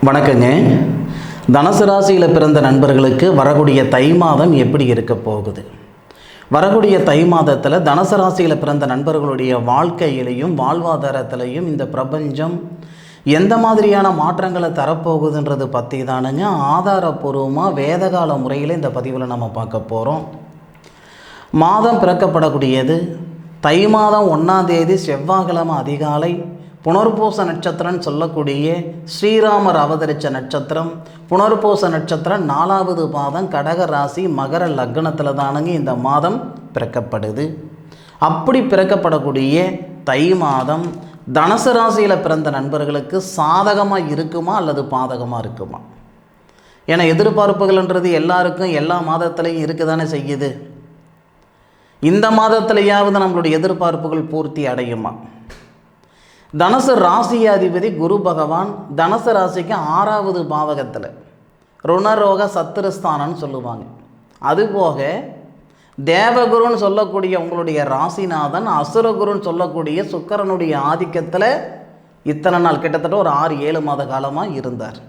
வணக்கங்க. தனுசு ராசியில் பிறந்த நண்பர்களுக்கு வரக்கூடிய தை மாதம் எப்படி இருக்க போகுது? வரக்கூடிய தை மாதத்தில் தனுசு ராசியில் பிறந்த நண்பர்களுடைய வாழ்க்கையிலையும் வாழ்வாதாரத்திலையும் இந்த பிரபஞ்சம் எந்த மாதிரியான மாற்றங்களை தரப்போகுதுன்றது பற்றி தானுங்க ஆதாரபூர்வமாக வேதகால முறையில் இந்த பதிவில் நம்ம பார்க்க போகிறோம். மாதம் பிறக்கப்படக்கூடியது தை மாதம் 1ஆம் தேதி செவ்வாய்க்கிழமை அதிகாலை புனர்பூச நட்சத்திரம்னு சொல்லக்கூடிய ஸ்ரீராமர் அவதரித்த நட்சத்திரம். புனர்பூச நட்சத்திரம் 4வது பாதம் கடக ராசி மகர லக்னத்தில் தானுங்க இந்த மாதம் பிறக்கப்படுது. அப்படி பிறக்கப்படக்கூடிய தை மாதம் தனுசு ராசியில் பிறந்த நண்பர்களுக்கு சாதகமாக இருக்குமா அல்லது பாதகமாக இருக்குமா? ஏன்னா எதிர்பார்ப்புகள்ன்றது எல்லாருக்கும் எல்லா மாதத்துலையும் இருக்க தானே செய்யுது. இந்த மாதத்திலேயாவது நம்மளுடைய எதிர்பார்ப்புகள் பூர்த்தி அடையுமா? தனுசு ராசியாதிபதி குரு பகவான் தனுசு ராசிக்கு 6வது பாவகத்தில் ருணரோக சத்துருஸ்தானம்னு சொல்லுவாங்க. அதுபோக தேவகுருன்னு சொல்லக்கூடிய உங்களுடைய ராசிநாதன் அசுரகுருன்னு சொல்லக்கூடிய சுக்கிரனுடைய ஆதிக்கத்தில் இத்தனை நாள் கிட்டத்தட்ட ஒரு 6-7 மாத காலமாக இருந்தார்.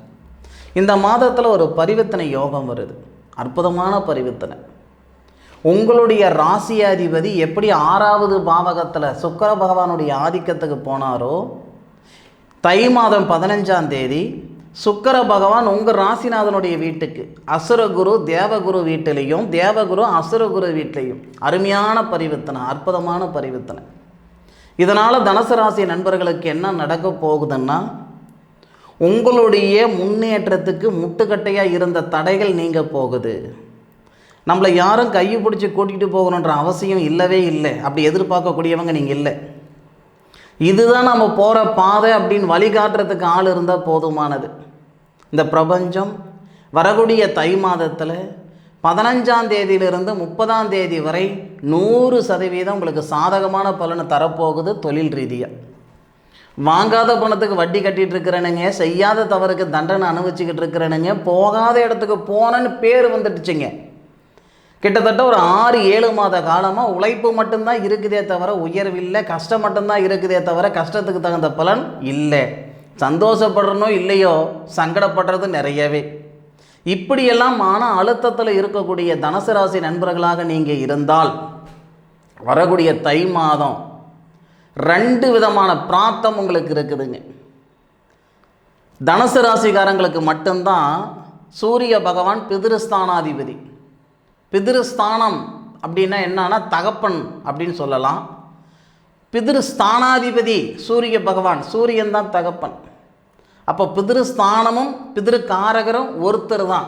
இந்த மாதத்தில் ஒரு பரிவர்த்தனை யோகம் வருது. அற்புதமான பரிவர்த்தனை. உங்களுடைய ராசியாதிபதி எப்படி 6வது பாவகத்தில் சுக்கிர பகவானுடைய ஆதிக்கத்துக்கு போனாரோ, தை மாதம் 15ஆம் தேதி சுக்கிர பகவான் உங்கள் ராசிநாதனுடைய வீட்டுக்கு அசுரகுரு தேவகுரு வீட்டிலையும் தேவகுரு அசுரகுரு வீட்டிலையும் அருமையான பரிவர்த்தனை, அற்புதமான பரிவர்த்தனை. இதனால் தனுசு ராசி நண்பர்களுக்கு என்ன நடக்க போகுதுன்னா, உங்களுடைய முன்னேற்றத்துக்கு முட்டுக்கட்டையாக இருந்த தடைகள் நீங்க போகுது. நம்மளை யாரும் கையை பிடிச்சி கூட்டிகிட்டு போகணுன்ற அவசியம் இல்லவே இல்லை. அப்படி எதிர்பார்க்கக்கூடியவங்க நீங்கள் இல்லை. இதுதான் நம்ம போகிற பாதை அப்படின்னு வழிகாட்டுறதுக்கு ஆள் இருந்தால் போதுமானது. இந்த பிரபஞ்சம் வரக்கூடிய தை மாதத்தில் 15ஆம் தேதியிலிருந்து 30ஆம் தேதி வரை 100% உங்களுக்கு சாதகமான பலனை தரப்போகுது. தொழில் ரீதியாக வாங்காத பணத்துக்கு வட்டி கட்டிகிட்டு இருக்கிறேனுங்க, செய்யாத தவறுக்கு தண்டனை அனுபவிச்சுக்கிட்டு இருக்கிறேனுங்க, போகாத இடத்துக்கு போனேன்னு பேர் வந்துடுச்சுங்க. கிட்டத்தட்ட ஒரு 6-7 மாத காலமாக உழைப்பு மட்டும்தான் இருக்குதே தவிர உயர்வில்லை, கஷ்டம் மட்டும்தான் இருக்குதே தவிர கஷ்டத்துக்கு தகுந்த பலன் இல்லை. சந்தோஷப்படுறனோ இல்லையோ சங்கடப்படுறது நிறையவே. இப்படியெல்லாம் மன அழுத்தத்தில் இருக்கக்கூடிய தனுசு ராசி நண்பர்களாக நீங்கள் இருந்தால் வரக்கூடிய தை மாதம் 2 விதமான பிராப்தம் உங்களுக்கு இருக்குதுங்க. தனுசு ராசிக்காரங்களுக்கு மட்டும்தான் சூரிய பகவான் பிதிருஸ்தானாதிபதி. பிதிருஸ்தானம் அப்படின்னா என்னன்னா தகப்பன் அப்படின்னு சொல்லலாம். பிதிருஸ்தானாதிபதி சூரிய பகவான், சூரியன் தான் தகப்பன். அப்போ பிதிருஸ்தானமும் பிதிருக்காரகரும் ஒருத்தர் தான்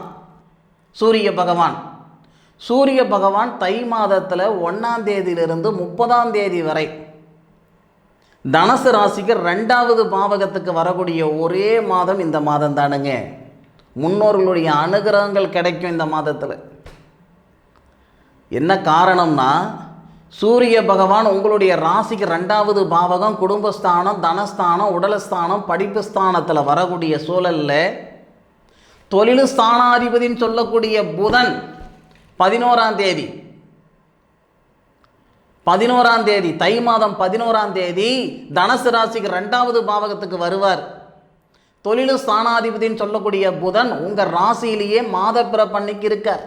சூரிய பகவான். சூரிய பகவான் தை மாதத்தில் 1ஆம் தேதியிலிருந்து 30ஆம் தேதி வரை தனுசு ராசிக்கு 2வது பாவகத்துக்கு வரக்கூடிய ஒரே மாதம் இந்த மாதம் தானுங்க. முன்னோர்களுடைய அனுகிரகங்கள் கிடைக்கும் இந்த மாதத்தில். என்ன காரணம்னா, சூரிய பகவான் உங்களுடைய ராசிக்கு 2வது பாவகம் குடும்பஸ்தானம், தனஸ்தானம், உடலஸ்தானம், படிப்பு ஸ்தானத்தில் வரக்கூடிய சூழலில் தொழில் ஸ்தானாதிபதினு சொல்லக்கூடிய புதன் 11ஆம் தேதி தை மாதம் 11ஆம் தேதி தனுசு ராசிக்கு 2வது பாவகத்துக்கு வருவார். தொழில் ஸ்தானாதிபதினு சொல்லக்கூடிய புதன் உங்கள் ராசியிலேயே மாதப்பிற பண்ணிக்கு இருக்கார்.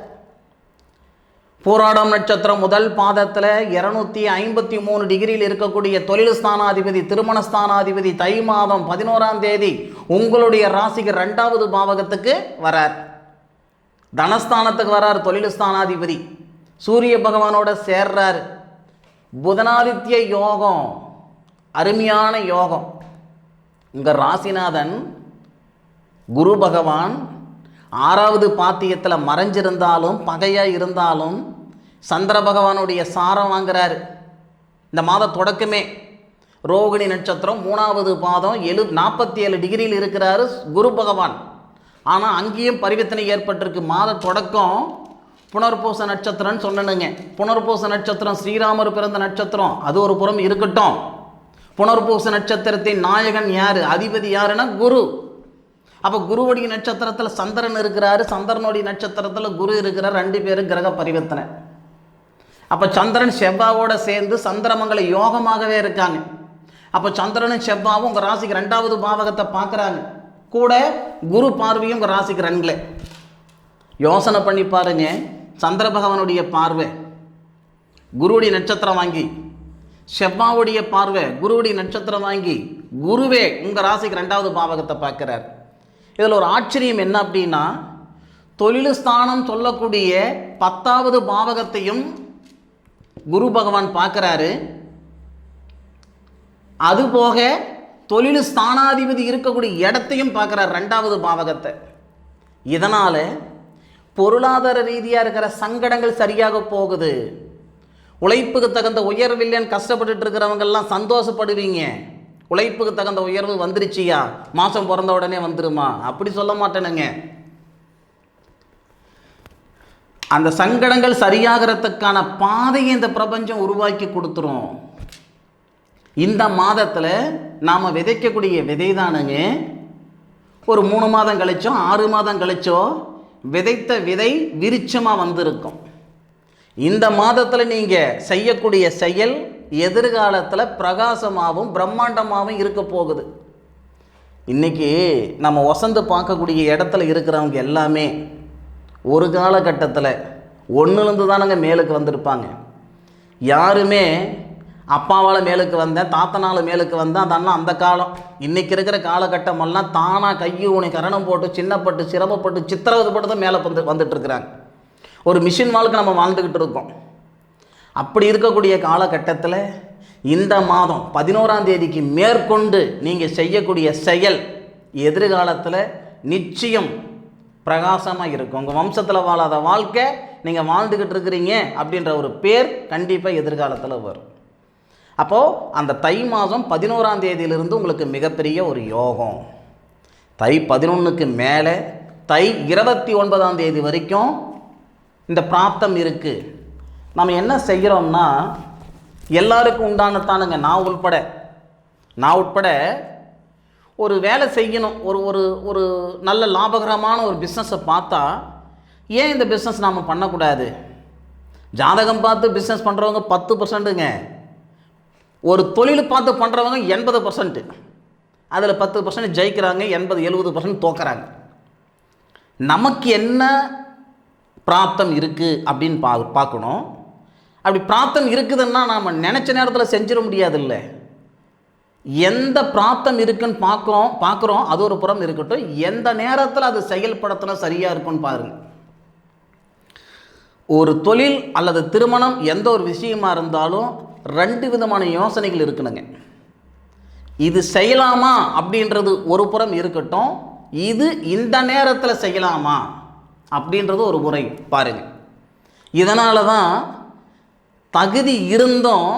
பூராடம் நட்சத்திரம் முதல் பாதத்தில் 253 டிகிரியில் இருக்கக்கூடிய தொழில் ஸ்தானாதிபதி திருமணஸ்தானாதிபதி தை மாதம் 11ஆம் தேதி உங்களுடைய ராசிக்கு 2வது பாவகத்துக்கு வரார். தனஸ்தானத்துக்கு வரார். தொழில் ஸ்தானாதிபதி சூரிய பகவானோட சேர்றார். புதனாதித்ய யோகம், அருமையான யோகம். உங்கள் ராசிநாதன் குரு பகவான் 6வது பாத்தியத்தில் மறைஞ்சிருந்தாலும் பகையாக இருந்தாலும் சந்திர பகவானுடைய சாரம் வாங்குறாரு. இந்த மாத தொடக்கமே ரோகிணி நட்சத்திரம் 3வது பாதம் 47 டிகிரியில் இருக்கிறாரு குரு பகவான். ஆனால் அங்கேயும் பரிவர்த்தனை ஏற்பட்டிருக்கு. மாத தொடக்கம் புனர்பூச நட்சத்திரம்னு சொன்னனுங்க. புனர்பூச நட்சத்திரம் ஸ்ரீராமர் பிறந்த நட்சத்திரம். அது ஒரு புறம் இருக்கட்டும். புனர்பூச நட்சத்திரத்தின் நாயகன் யார், அதிபதி யாருன்னா குரு. அப்போ குருவுடைய நட்சத்திரத்தில் சந்திரன் இருக்கிறாரு, சந்திரனுடைய நட்சத்திரத்தில் குரு இருக்கிறார். 2 பேரும் கிரக பரிவர்த்தனை. அப்போ சந்திரன் செவ்வாவோட சேர்ந்து சந்திரமங்கல யோகமாகவே இருக்காங்க. அப்போ சந்திரனும் செவ்வாவும் உங்கள் ராசிக்கு 2வது பாவகத்தை பார்க்குறாங்க. கூட குரு பார்வையும் உங்கள் ராசிக்கு ரன்களே. யோசனை பண்ணி பாருங்க. சந்திர பகவானுடைய பார்வை குருவுடைய நட்சத்திரம் வாங்கி, செவ்வாவுடைய பார்வை குருவுடைய நட்சத்திரம் வாங்கி, குருவே உங்கள் ராசிக்கு 2வது பாவகத்தை பார்க்குறார். இதில் ஒரு ஆச்சரியம் என்ன அப்படின்னா, தொழில் ஸ்தானம் சொல்லக்கூடிய 10வது பாவகத்தையும் குரு பகவான் பார்க்குறாரு. அதுபோக தொழில் ஸ்தானாதிபதி இருக்கக்கூடிய இடத்தையும் பார்க்குறார், 2வது பாவகத்தை. இதனால் பொருளாதார ரீதியாக இருக்கிற சங்கடங்கள் சரியாக போகுது. உழைப்புக்கு தகுந்த உயர்வில்லைன்னு கஷ்டப்பட்டுட்டு இருக்கிறவங்கெல்லாம் சந்தோஷப்படுவீங்க. உழைப்புக்கு தகுந்த உயர்வு வந்துருச்சியா, மாதம் பிறந்த உடனே வந்துருமா? அப்படி சொல்ல மாட்டேனுங்க. அந்த சங்கடங்கள் சரியாகிறதுக்கான பாதையை இந்த பிரபஞ்சம் உருவாக்கி கொடுத்துரும். இந்த மாதத்தில் நாம் விதைக்கக்கூடிய விதை தானுங்க ஒரு 3 மாதம் கழிச்சோ 6 மாதம் கழிச்சோ விதைத்த விதை விருட்சமாக வந்திருக்கும். இந்த மாதத்தில் நீங்கள் செய்யக்கூடிய செயல் எதிர்காலத்தில் பிரகாசமாகவும் பிரம்மாண்டமாகவும் இருக்க போகுது. இன்றைக்கி நம்ம வசந்து பார்க்கக்கூடிய இடத்துல இருக்கிறவங்க எல்லாமே ஒரு காலகட்டத்தில் ஒன்றுலேருந்து தானங்க மேலுக்கு வந்திருப்பாங்க. யாருமே அப்பாவால் மேலுக்கு வந்தேன், தாத்தனால் மேலுக்கு வந்தேன், அதெல்லாம் அந்த காலம். இன்றைக்கி இருக்கிற காலகட்டமெல்லாம் தானாக கையூனி கரணம் போட்டு சின்னப்பட்டு சிரமப்பட்டு சித்திரவதைப்பட்டு தான் மேலே வந்துட்டுருக்குறாங்க. ஒரு மிஷின் வாழ்க்கை நம்ம வாழ்ந்துக்கிட்டு இருக்கோம். அப்படி இருக்கக்கூடிய காலகட்டத்தில் இந்த மாதம் 11ஆம் தேதிக்கு மேற்கொண்டு நீங்கள் செய்யக்கூடிய செயல் எதிர்காலத்தில் நிச்சயம் பிரகாசமாக இருக்கும். உங்கள் வம்சத்தில் வாழாத வாழ்க்கை நீங்கள் வாழ்ந்துக்கிட்டு இருக்கிறீங்க அப்படின்ற ஒரு பேர் கண்டிப்பாக எதிர்காலத்தில் வரும். அப்போது அந்த தை மாதம் 11ஆம் தேதியிலிருந்து உங்களுக்கு மிகப்பெரிய ஒரு யோகம். தை 11க்கு மேலே தை 29ஆம் தேதி வரைக்கும் இந்த பிராப்தம் இருக்குது. நம்ம என்ன செய்கிறோம்னா, எல்லாருக்கும் உண்டானத்தானுங்க, நான் உட்பட ஒரு வேலை செய்யணும். ஒரு நல்ல லாபகரமான ஒரு பிஸ்னஸை பார்த்தா ஏன் இந்த பிஸ்னஸ் நாம் பண்ணக்கூடாது? ஜாதகம் பார்த்து பிஸ்னஸ் பண்ணுறவங்க 10%ங்க. ஒரு தொழில் பார்த்து பண்ணுறவங்க 80%. அதில் 10% ஜெயிக்கிறாங்க, 80-70% தோக்குறாங்க. நமக்கு என்ன பிராப்தம் இருக்குது அப்படின்னு பார்க்கணும். அப்படி பிராப்தம் இருக்குதுன்னா நாம் நினச்ச நேரத்தில் செஞ்சிட முடியாது. இல்லை, எந்த பிராப்தம் இருக்குன்னு பார்க்குறோம் அது ஒரு புறம் இருக்கட்டும், எந்த நேரத்தில் அது செயல்படுத்தினா சரியாக இருக்குன்னு பாருங்கள். ஒரு தொழில் அல்லது திருமணம் எந்த ஒரு விஷயமா இருந்தாலும் 2 விதமான யோசனைகள் இருக்குனுங்க. இது செய்யலாமா அப்படின்றது ஒரு புறம் இருக்கட்டும், இது இந்த நேரத்தில் செய்யலாமா அப்படின்றது ஒரு முறை பாருங்கள். இதனால தான் தகுதி இருந்தும்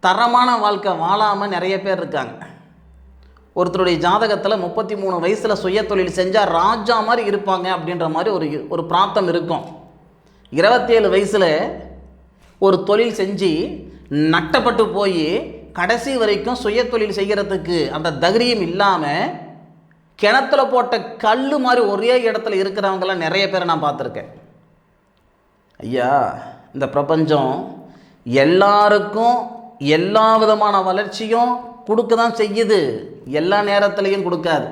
தரமான வாழ்க்கை வாழாமல் நிறைய பேர் இருக்காங்க. ஒருத்தருடைய ஜாதகத்தில் 33 வயசில் சுய தொழில் செஞ்சால் ராஜா மாதிரி இருப்பாங்க அப்படின்ற மாதிரி ஒரு பிராப்தம் இருக்கும். 27 வயசில் ஒரு தொழில் செஞ்சு நட்டப்பட்டு போய் கடைசி வரைக்கும் சுய தொழில் செய்கிறதுக்கு அந்த தைரியம் இல்லாமல் கிணத்துல போட்ட கல் மாதிரி ஒரே இடத்துல இருக்கிறவங்களாம் நிறைய பேரை நான் பார்த்துருக்கேன். ஐயா, இந்த பிரபஞ்சம் எல்லாருக்கும் எல்லா விதமான வளர்ச்சியும் கொடுக்க தான் செய்யுது, எல்லா நேரத்துலையும் கொடுக்காது.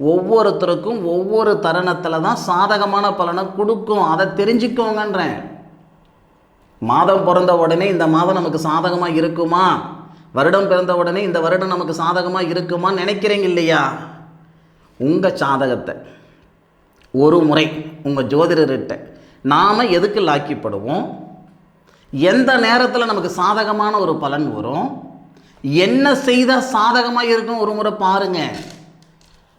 ஒவ்வொருத்தருக்கும் ஒவ்வொரு தருணத்தில் தான் சாதகமான பலனை கொடுக்கும். அதை தெரிஞ்சுக்கோங்கன்றேன். மாதம் பிறந்த உடனே இந்த மாதம் நமக்கு சாதகமாக இருக்குமா, வருடம் பிறந்த உடனே இந்த வருடம் நமக்கு சாதகமாக இருக்குமான்னு நினைக்கிறீங்க இல்லையா? உங்கள் சாதகத்தை ஒரு முறை உங்கள் ஜோதிடர்கிட்ட நாம் எதுக்கு லாக்கிப்படுவோம், எந்த நேரத்தில் நமக்கு சாதகமான ஒரு பலன் வரும், என்ன செய்தால் சாதகமாக இருக்கும் ஒரு முறை பாருங்கள்.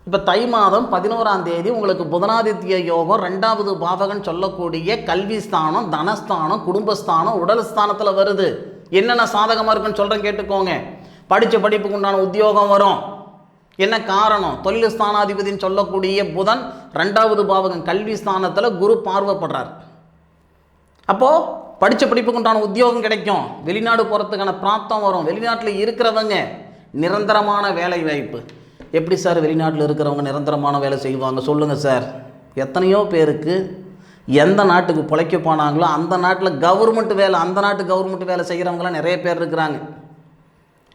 இப்போ தை மாதம் 11ஆம் தேதி உங்களுக்கு புதனாதித்ய யோகம் 2வது பாவகன் சொல்லக்கூடிய கல்வி ஸ்தானம், தனஸ்தானம், குடும்பஸ்தானம், உடல் ஸ்தானத்தில் வருது. என்னென்ன சாதகமாக இருக்குன்னு சொல்கிறேன் கேட்டுக்கோங்க. படித்த படிப்புக்கு உண்டான உத்தியோகம் வரும். என்ன காரணம்? தொழில் ஸ்தானாதிபதினு சொல்லக்கூடிய புதன் 2வது பாவகன் கல்வி ஸ்தானத்தில் குரு பார்வைப்படுறார். அப்போது படித்த படிப்புக்கு உண்டான உத்தியோகம் கிடைக்கும், வெளிநாடு போகிறதுக்கான பிராப்தம் வரும். வெளிநாட்டில் இருக்கிறவங்க நிரந்தரமான வேலை வாய்ப்பு. எப்படி சார் வெளிநாட்டில் இருக்கிறவங்க நிரந்தரமான வேலை செய்வாங்க சொல்லுங்கள் சார்? எத்தனையோ பேருக்கு எந்த நாட்டுக்கு பிழைக்க போனாங்களோ அந்த நாட்டில் கவர்மெண்ட் வேலை, அந்த நாட்டு கவர்மெண்ட் வேலை செய்கிறவங்களாம் நிறைய பேர் இருக்கிறாங்க.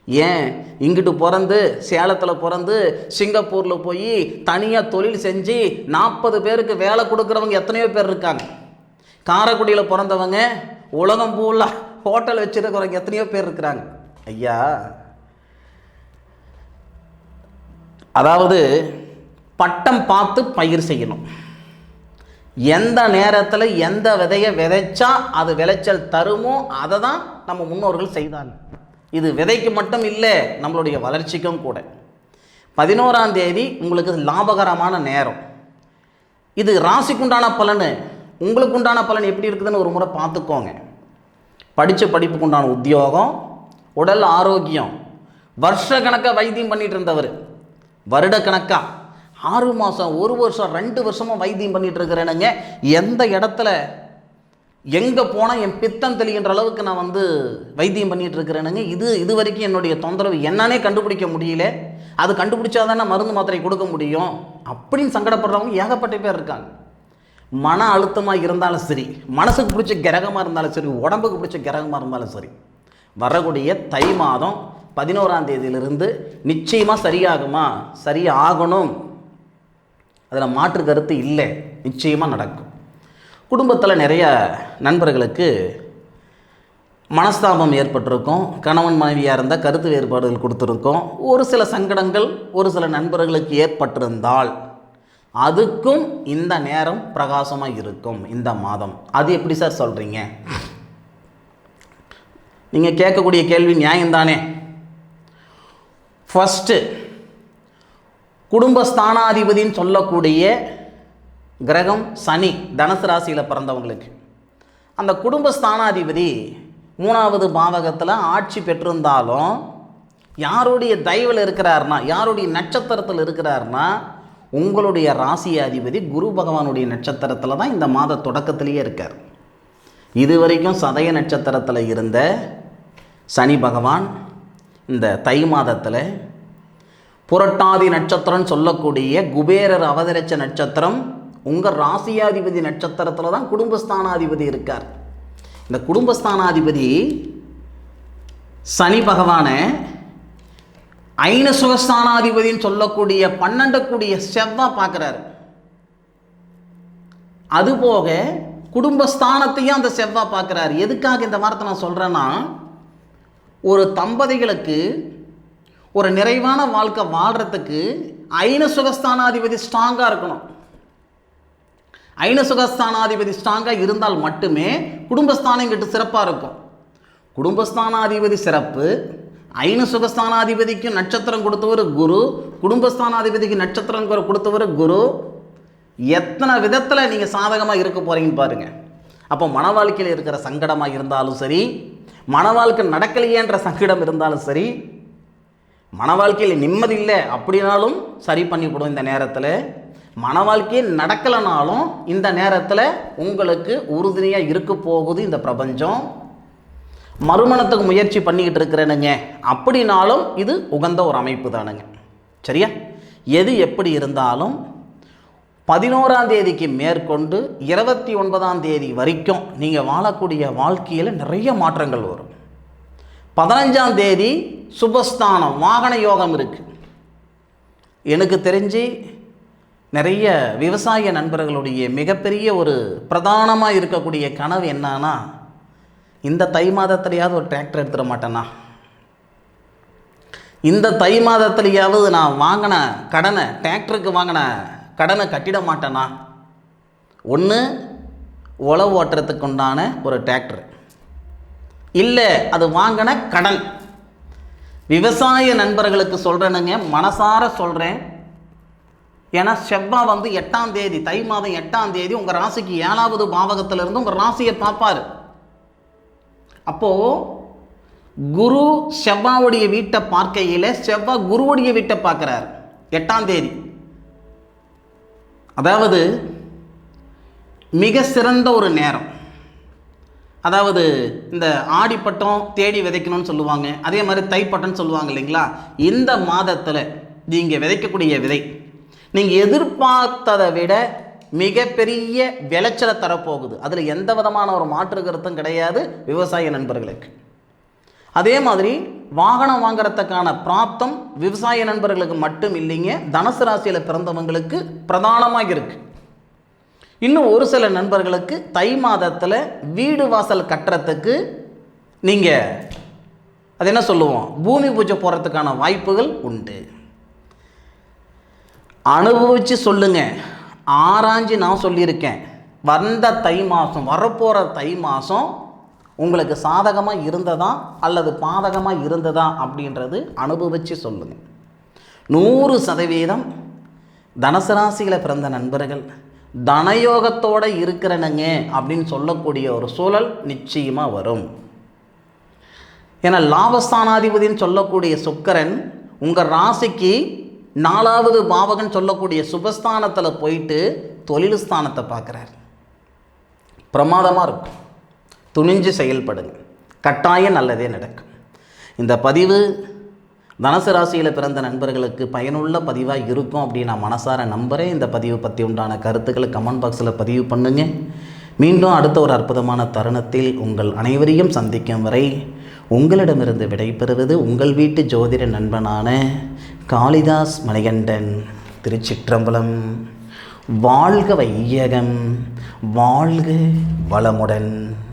ஏன் இங்கிட்டு பிறந்து சேலத்தில் பிறந்து சிங்கப்பூரில் போய் தனியாக தொழில் செஞ்சு 40 பேருக்கு வேலை கொடுக்குறவங்க எத்தனையோ பேர் இருக்காங்க. காரைக்குடியில் பிறந்தவங்க உலகம் ஃபுல்லாக ஹோட்டல் வச்சுருக்கிறவங்க எத்தனையோ பேர் இருக்கிறாங்க. ஐயா, அதாவது பட்டம் பார்த்து பயிர் செய்யணும். எந்த நேரத்தில் எந்த விதையை விதைச்சா அது விளைச்சல் தருமோ அதை தான் நம்ம முன்னோர்கள் செய்தாங்க. இது விதைக்கு மட்டும் இல்லை, நம்மளுடைய வளர்ச்சிக்கும் கூட. 11ஆம் தேதி உங்களுக்கு லாபகரமான நேரம். இது ராசிக்குண்டான பலன், உங்களுக்கு உண்டான பலன் எப்படி இருக்குதுன்னு ஒரு முறை பார்த்துக்கோங்க. படித்த படிப்புக்கு உண்டான உத்தியோகம், உடல் ஆரோக்கியம். வருஷ கணக்காக வைத்தியம் பண்ணிட்டு இருந்தவர் வருட கணக்காக 6 மாதம் 1 வருஷம் 2 வருஷமாக வைத்தியம் பண்ணிட்டு இருக்கிறேனுங்க. எந்த இடத்துல எங்கே போனால் என் பித்தம் தெளிகின்ற அளவுக்கு நான் வைத்தியம் பண்ணிகிட்டு இருக்கிறேனுங்க. இது வரைக்கும் என்னுடைய தொந்தரவு என்னன்னே கண்டுபிடிக்க முடியல. அது கண்டுபிடிச்சா தானே மருந்து மாத்திரை கொடுக்க முடியும் அப்படின்னு சங்கடப்படுறவங்க ஏகப்பட்ட பேர் இருக்காங்க. மன அழுத்தமாக இருந்தாலும் சரி, மனசுக்கு பிடிச்ச கிரகமாக இருந்தாலும் சரி, உடம்புக்கு பிடிச்ச கிரகமாக இருந்தாலும் சரி, வரக்கூடிய தை மாதம் 11ஆம் தேதியிலிருந்து நிச்சயமாக சரியாகுமா? சரியாகணும், அதில் மாற்று கருத்து இல்லை. நிச்சயமாக நடக்கும். குடும்பத்தில் நிறைய நண்பர்களுக்கு மனஸ்தாபம் ஏற்பட்டிருக்கும். கணவன் மனைவியாக இருந்தால் கருத்து வேறுபாடுகள் கொடுத்துருக்கோம். ஒரு சில சங்கடங்கள் ஒரு சில நண்பர்களுக்கு ஏற்பட்டிருந்தால் அதுக்கும் இந்த நேரம் பிரகாசமாக இருக்கும், இந்த மாதம். அது எப்படி சார் சொல்கிறீங்க? நீங்கள் கேட்கக்கூடிய கேள்வி நியாயம்தானே. ஃபஸ்ட்டு, குடும்பஸ்தானாதிபதின்னு சொல்லக்கூடிய கிரகம் சனி, தனுசு ராசியில் பிறந்தவங்களுக்கு அந்த குடும்பஸ்தானாதிபதி 3வது பாவகத்தில் ஆட்சி பெற்றிருந்தாலும் யாருடைய தயவில் இருக்கிறார்னா, யாருடைய நட்சத்திரத்தில் இருக்கிறார்னா, உங்களுடைய ராசி அதிபதி குரு பகவானுடைய நட்சத்திரத்தில் தான் இந்த மாத தொடக்கத்திலேயே இருக்கார். இதுவரைக்கும் சதய நட்சத்திரத்தில் இருந்த சனி பகவான் இந்த தை மாதத்தில் புரட்டாதி நட்சத்திரம் சொல்லக்கூடிய குபேரர் அவதரித்த நட்சத்திரம் உங்கள் ராசியாதிபதி நட்சத்திரத்தில் தான் குடும்பஸ்தானாதிபதி இருக்கார். இந்த குடும்பஸ்தானாதிபதி சனி பகவானை ஐன சுகஸ்தானாதிபதினு சொல்லக்கூடிய 12 கூடிய செவ்வாய் பார்க்குறாரு. அதுபோக குடும்பஸ்தானத்தையும் அந்த செவ்வாய் பார்க்குறாரு. எதுக்காக இந்த வார்த்தை நான் சொல்கிறேன்னா, ஒரு தம்பதிகளுக்கு ஒரு நிறைவான வாழ்க்கை வாழ்கிறதுக்கு ஐன சுகஸ்தானாதிபதி ஸ்ட்ராங்காக இருக்கணும். ஐன சுகஸ்தானாதிபதி ஸ்ட்ராங்காக இருந்தால் மட்டுமே குடும்பஸ்தானம் கிட்ட சிறப்பாக இருக்கும். குடும்பஸ்தானாதிபதி சிறப்பு, ஐன சுகஸ்தானாதிபதிக்கு நட்சத்திரம் கொடுத்தவர் குரு, குடும்பஸ்தானாதிபதிக்கு நட்சத்திரம் கொடுத்தவர் குரு. எத்தனை விதத்தில் நீங்கள் சாதகமாக இருக்க போகிறீங்கன்னு பாருங்கள். அப்போ மன வாழ்க்கையில் இருக்கிற சங்கடமாக இருந்தாலும் சரி, மன வாழ்க்கை நடக்கலையேன்ற சங்கடம் இருந்தாலும் சரி, மன வாழ்க்கையில் நிம்மதி இல்லை அப்படின்னாலும் சரி பண்ணிவிடும். இந்த நேரத்தில் மன வாழ்க்கையே நடக்கலைனாலும் இந்த நேரத்தில் உங்களுக்கு உறுதுணையாக இருக்க போகுது இந்த பிரபஞ்சம். மறுமணத்துக்கு முயற்சி பண்ணிக்கிட்டு இருக்கிறேனுங்க அப்படின்னாலும் இது உகந்த ஒரு அமைப்பு தானுங்க. சரியா? எது எப்படி இருந்தாலும் 11ஆம் தேதிக்கு மேற்கொண்டு 29ஆம் தேதி வரைக்கும் நீங்கள் வாழக்கூடிய வாழ்க்கையில் நிறைய மாற்றங்கள் வரும். 15ஆம் தேதி சுபஸ்தானம், வாகன யோகம் இருக்குது. எனக்கு தெரிஞ்சு நிறைய விவசாய நண்பர்களுடைய மிகப்பெரிய ஒரு பிரதானமாக இருக்கக்கூடிய கனவு என்னன்னா, இந்த தை மாதத்துலையாவது ஒரு டிராக்டர் எடுத்துட மாட்டேன்னா, இந்த தை மாதத்துலையாவது நான் வாங்கின கடனை, டிராக்டருக்கு வாங்கின கடனை கட்டிட மாட்டேன்னா. ஒன்று உழவு ஓட்டுறதுக்கு உண்டான ஒரு டிராக்டர், இல்லை அது வாங்கின கடன். விவசாய நண்பர்களுக்கு சொல்கிறேனுங்க, மனசார சொல்கிறேன். ஏன்னா செவ்வாய் 8ஆம் தேதி, தை மாதம் 8ஆம் தேதி உங்கள் ராசிக்கு 7வது பாவகத்திலிருந்து உங்கள் ராசியை பார்ப்பார். அப்போது குரு செவ்வாவுடைய வீட்டை பார்க்கையில் செவ்வாய் குருவுடைய வீட்டை பார்க்குறார் 8ஆம் தேதி. அதாவது மிக சிறந்த ஒரு நேரம். அதாவது இந்த ஆடிப்பட்டம் தேடி விதைக்கணும்னு சொல்லுவாங்க, அதே மாதிரி தைப்பட்டம்னு சொல்லுவாங்க இல்லைங்களா. இந்த மாதத்தில் நீங்கள் விதைக்கக்கூடிய விதை நீங்கள் எதிர்பார்த்ததை விட மிகப்பெரிய விளைச்சலை தரப்போகுது. அதில் எந்த விதமான ஒரு மாற்று கருத்தும் கிடையாது விவசாய நண்பர்களுக்கு. அதே மாதிரி வாகனம் வாங்குறதுக்கான பிராப்தம் விவசாய நண்பர்களுக்கு மட்டும் இல்லைங்க, தனுசு ராசியில் பிறந்தவங்களுக்கு பிரதானமாக இருக்கு. இன்னும் ஒரு சில நண்பர்களுக்கு தை மாதத்தில் வீடு வாசல் கட்டுறதுக்கு நீங்கள் அது என்ன சொல்லுவோம், பூமி பூஜை போகிறதுக்கான வாய்ப்புகள் உண்டு. அனுபவித்து சொல்லுங்க, ஆராய்ஞ்சு நான் சொல்லியிருக்கேன். வந்த தை மாதம், வரப்போகிற தை மாதம் உங்களுக்கு சாதகமாக இருந்ததா அல்லது பாதகமாக இருந்ததா அப்படின்றது அனுபவித்து சொல்லுங்கள். 100% தனுசு ராசியில் பிறந்த நண்பர்கள் தனயோகத்தோடு இருக்கிறனுங்க அப்படின்னு சொல்லக்கூடிய ஒரு சூழல் நிச்சயமாக வரும். ஏன்னா லாபஸ்தானாதிபதினு சொல்லக்கூடிய சுக்கிரன் உங்கள் ராசிக்கு 4வது பாவகன் சொல்லக்கூடிய சுபஸ்தானத்தில் போயிட்டு தொழில் ஸ்தானத்தை பார்க்குறார். பிரமாதமாக இருக்கும். துணிஞ்சு செயல்படுங்க, கட்டாயம் நல்லதே நடக்கும். இந்த பதிவு தனுசு ராசியில் பிறந்த நண்பர்களுக்கு பயனுள்ள பதிவாக இருக்கும் அப்படின்னு நான் மனசார நம்புகிறேன். இந்த பதிவு பற்றி உண்டான கருத்துக்களை கமெண்ட் பாக்ஸில் பதிவு பண்ணுங்க. மீண்டும் அடுத்த ஒரு அற்புதமான தருணத்தில் உங்கள் அனைவரையும் சந்திக்கும் வரை உங்களிடமிருந்து விடைபெறுவது உங்கள் வீட்டு ஜோதிட நண்பனான காளிதாஸ் மணிகண்டன். திருச்சிற்றம்பலம். வாழ்க வையகம், வாழ்க வளமுடன்.